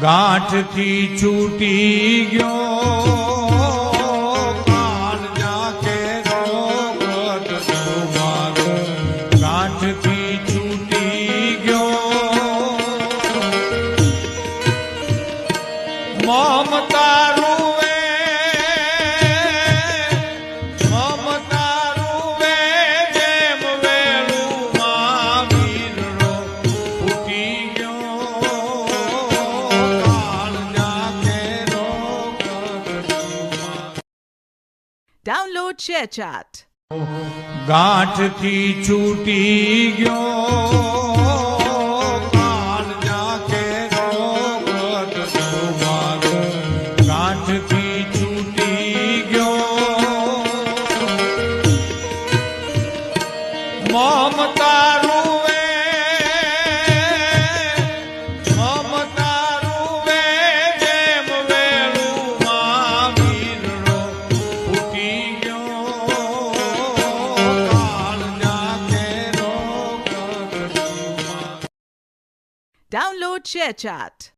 ગાંઠથી છૂટી ગયો કાળજા કેરો ગઢ ગાંઠથી છૂટી ગયો મમતા રૂવે જેમ વેલું મહાવીરનો ફૂટી Download ShareChat. ગાંઠથી છૂટી ગયો કાળજા કેરો ગઢ ગાંઠથી છૂટી ગયો મમતા રૂવે જેમ વેલું મહાવીરનો ફૂટી Download ShareChat.